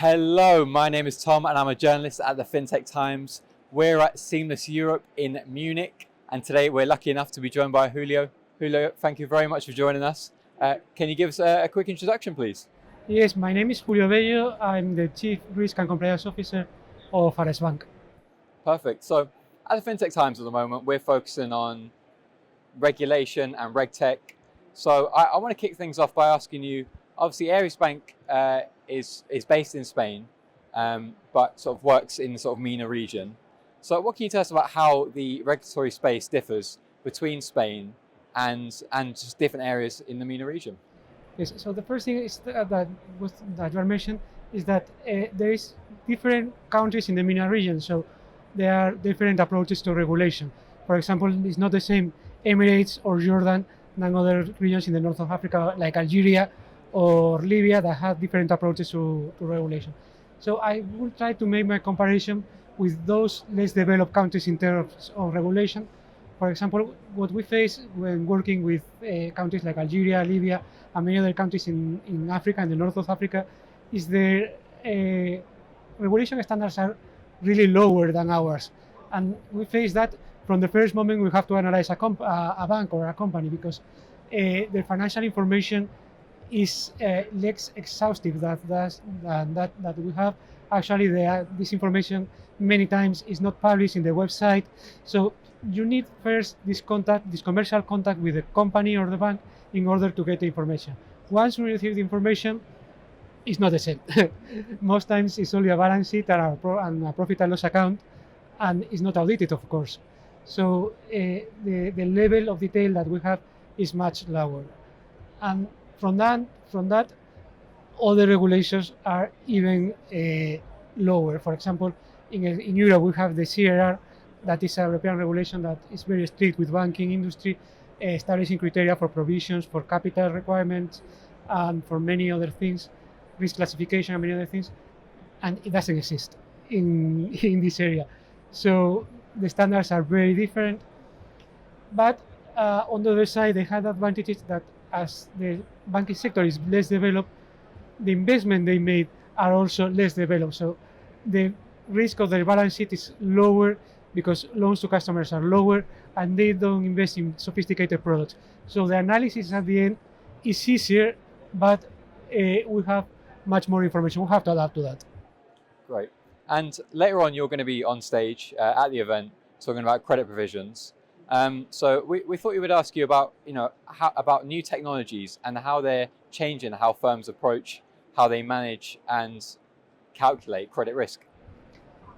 Hello, my name is Tom and I'm a journalist at the FinTech Times. We're at Seamless Europe in Munich and today we're lucky enough to be joined by Julio. Julio, thank you very much for joining us. Can you give us a quick introduction, please? Yes, my name is Julio Bello. I'm the Chief Risk and Compliance Officer of AresBank. Perfect. So at the FinTech Times at the moment, we're focusing on regulation and RegTech. So I want to kick things off by asking you, obviously AresBank is based in Spain, but sort of works in the sort of MENA region. So what can you tell us about how the regulatory space differs between Spain and just different areas in the MENA region? Yes, so the first thing is that you mentioned is that there is different countries in the MENA region, so there are different approaches to regulation. For example, it's not the same Emirates or Jordan than other regions in the north of Africa, like Algeria or Libya, that have different approaches to regulation. So I will try to make my comparison with those less developed countries in terms of regulation. For example, what we face when working with countries like Algeria, Libya, and many other countries in Africa and the north of Africa is their regulation standards are really lower than ours. And we face that from the first moment we have to analyze a bank or a company because the financial information is less exhaustive than that we have. Actually, this information many times is not published in the website. So you need first this commercial contact with the company or the bank in order to get the information. Once you receive the information, it's not the same. Most times it's only a balance sheet and a profit and loss account, and it's not audited, of course. So the level of detail that we have is much lower. And from that, other regulations are even lower. For example, in Europe we have the CRR, that is a European regulation that is very strict with banking industry, establishing criteria for provisions, for capital requirements, and for many other things, risk classification and many other things, and it doesn't exist in this area. So the standards are very different, but on the other side, they have advantages that as the banking sector is less developed, the investment they made are also less developed. So the risk of their balance sheet is lower because loans to customers are lower and they don't invest in sophisticated products. So the analysis at the end is easier, but we have much more information. We have to adapt to that. Great. And later on, you're going to be on stage at the event talking about credit provisions. So we thought we would ask you about, about new technologies and how they're changing how firms approach, how they manage and calculate credit risk.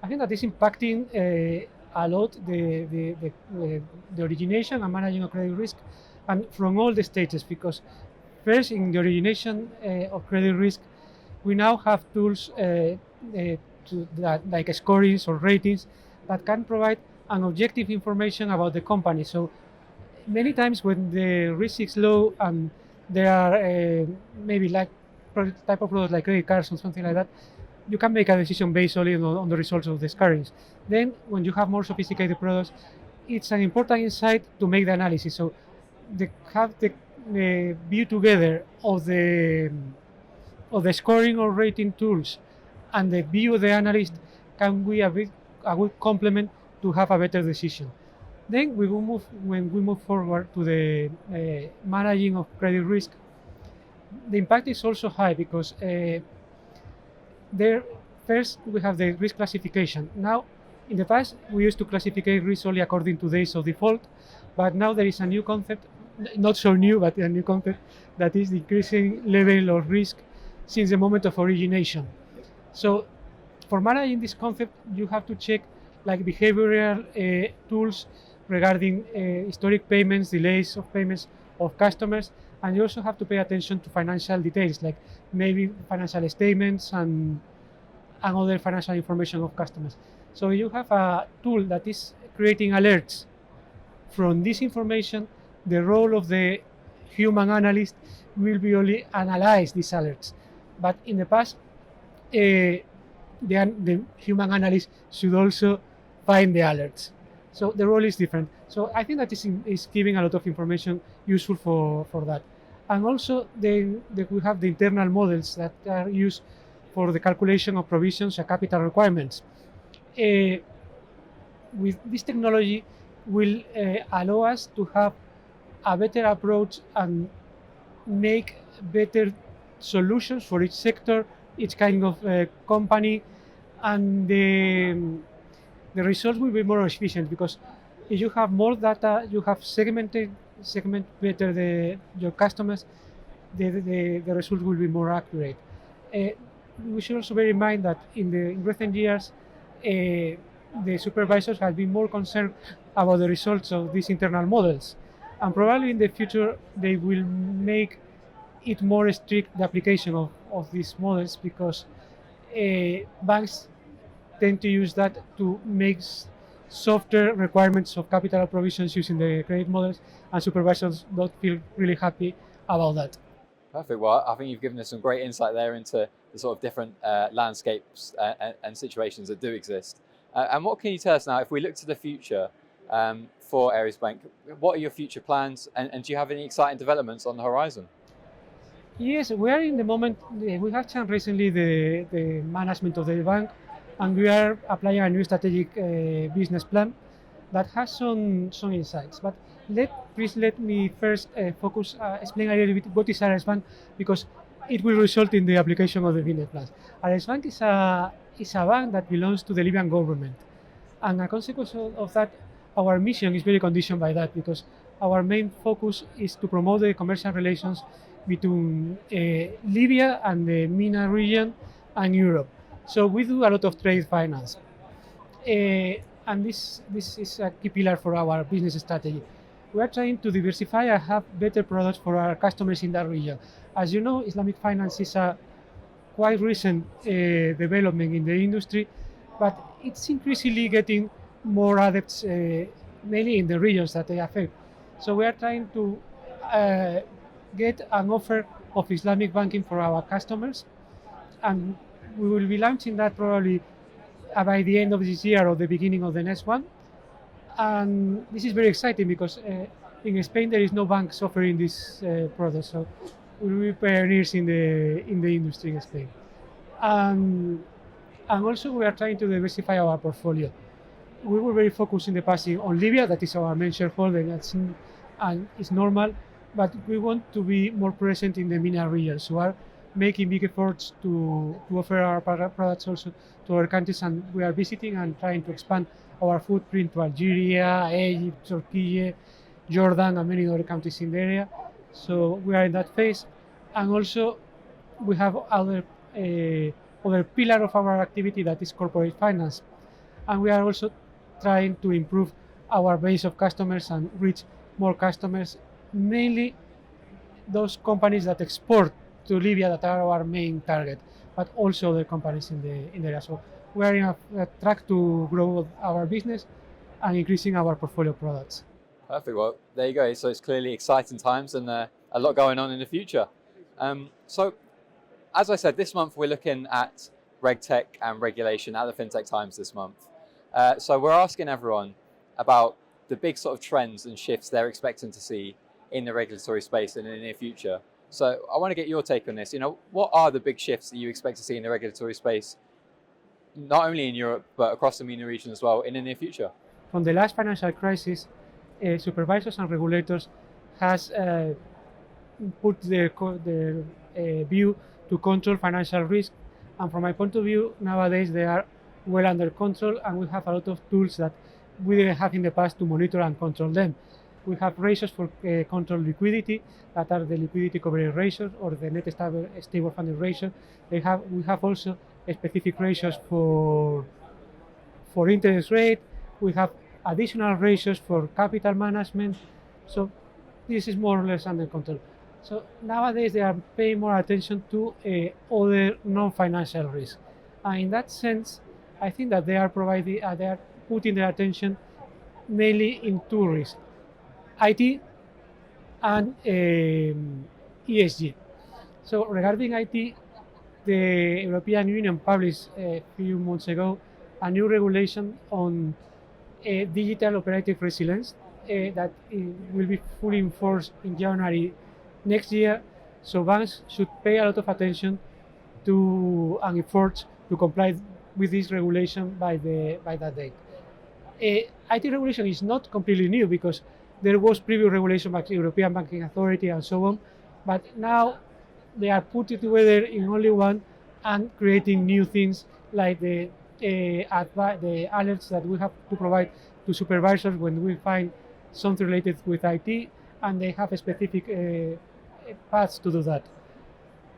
I think that is impacting a lot the origination and managing of credit risk, and from all the stages. Because first, in the origination of credit risk, we now have tools like scorings or ratings that can provide an objective information about the company. So many times when the risk is low and there are maybe like type of products like credit cards or something like that, you can make a decision based only on the results of the scorings. Then when you have more sophisticated products, it's an important insight to make the analysis. So they have the view together of the scoring or rating tools and the view of the analyst can be a good complement to have a better decision. Then when we move forward to the managing of credit risk, the impact is also high because there first we have the risk classification. Now, in the past we used to classify risk only according to days of default, but now there is a new concept, not so new, but a new concept that is the increasing level of risk since the moment of origination. So for managing this concept, you have to check like behavioral tools regarding historic payments, delays of payments of customers, and you also have to pay attention to financial details like maybe financial statements and other financial information of customers. So you have a tool that is creating alerts. From this information, the role of the human analyst will be only analyze these alerts. But in the past, the human analyst should also find the alerts. So the role is different. So I think that is giving a lot of information useful for that. And also we have the internal models that are used for the calculation of provisions and capital requirements. With this technology will allow us to have a better approach and make better solutions for each sector, each kind of company, and the results will be more efficient because if you have more data, you have segment better your customers, the result will be more accurate. We should also bear in mind that in recent years, the supervisors have been more concerned about the results of these internal models, and probably in the future they will make it more strict the application of these models because banks tend to use that to make softer requirements of capital provisions using the credit models, and supervisors don't feel really happy about that. Perfect. Well, I think you've given us some great insight there into the sort of different landscapes and situations that do exist. And what can you tell us now, if we look to the future for AresBank, what are your future plans, and do you have any exciting developments on the horizon? Yes, we are in the moment, we have changed recently the management of the bank, and we are applying a new strategic business plan that has some insights. But please let me first explain a little bit what is AresBank, because it will result in the application of the business plan. AresBank is a bank that belongs to the Libyan government, and a consequence of that, our mission is very conditioned by that, because our main focus is to promote the commercial relations between Libya and the MENA region and Europe. So we do a lot of trade finance. And this is a key pillar for our business strategy. We are trying to diversify and have better products for our customers in that region. As you know, Islamic finance is a quite recent development in the industry, but it's increasingly getting more adepts, mainly in the regions that they affect. So we are trying to get an offer of Islamic banking for our customers, and we will be launching that probably by the end of this year or the beginning of the next one. And this is very exciting because in Spain there is no banks offering this product, so we will be pioneers in the industry in Spain. And also we are trying to diversify our portfolio. We were very focused in the past on Libya, that is our main shareholder, and it's normal, but we want to be more present in the MENA region. So we are making big efforts to offer our products also to other countries, and we are visiting and trying to expand our footprint to Algeria, Egypt, Turkey, Jordan, and many other countries in the area. So we are in that phase, and also we have other pillar of our activity, that is corporate finance, and we are also trying to improve our base of customers and reach more customers, mainly those companies that export to Libya that are our main target, but also other companies in the area. So we are in a track to grow our business and increasing our portfolio products. Perfect. Well, there you go. So it's clearly exciting times and a lot going on in the future. So as I said, this month we're looking at RegTech and regulation at the FinTech Times this month. So we're asking everyone about the big sort of trends and shifts they're expecting to see in the regulatory space in the near future. So I want to get your take on this. What are the big shifts that you expect to see in the regulatory space, not only in Europe, but across the MENA region as well in the near future? From the last financial crisis, supervisors and regulators has put their view to control financial risk. And from my point of view, nowadays they are well under control, and we have a lot of tools that we didn't have in the past to monitor and control them. We have ratios for control liquidity, that are the liquidity coverage ratios or the net stable funding ratio. We have also specific ratios for interest rate. We have additional ratios for capital management. So this is more or less under control. So nowadays they are paying more attention to other non-financial risks. And in that sense, I think that they are putting their attention mainly in two risks: IT and ESG. So regarding IT, the European Union published a few months ago a new regulation on digital operative resilience that will be fully enforced in January next year. So banks should pay a lot of attention and efforts to comply with this regulation by that date. IT regulation is not completely new because there was previous regulation by the European Banking Authority and so on, but now they are put together in only one and creating new things like the alerts that we have to provide to supervisors when we find something related with IT, and they have a specific paths to do that.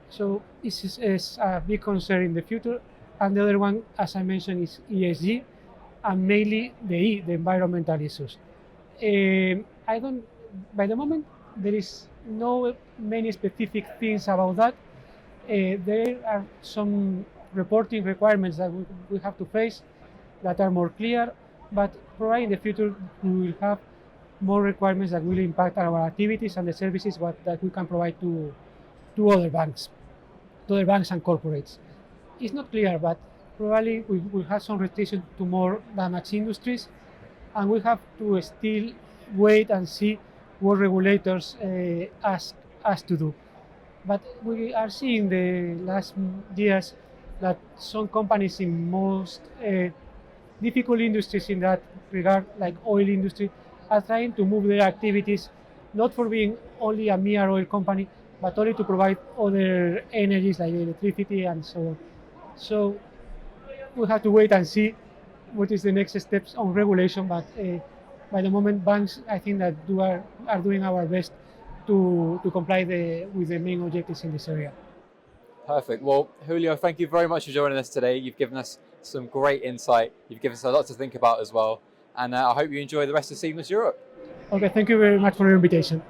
So this is a big concern in the future. And the other one, as I mentioned, is ESG, and mainly the environmental issues. I don't, by the moment, there is no many specific things about that. There are some reporting requirements that we have to face that are more clear, but probably in the future we will have more requirements that will impact our activities and the services that we can provide to other banks, and corporates. It's not clear, but probably we will have some restrictions to more damaged industries, and we have to still wait and see what regulators ask us to do. But we are seeing the last years that some companies in most difficult industries in that regard, like oil industry, are trying to move their activities not for being only a mere oil company, but only to provide other energies like electricity and so on. So we have to wait and see what is the next steps on regulation. But by the moment, banks, I think that are doing our best to comply with the main objectives in this area. Perfect. Well, Julio, thank you very much for joining us today. You've given us some great insight. You've given us a lot to think about as well. And I hope you enjoy the rest of Seamless Europe. Okay, thank you very much for your invitation.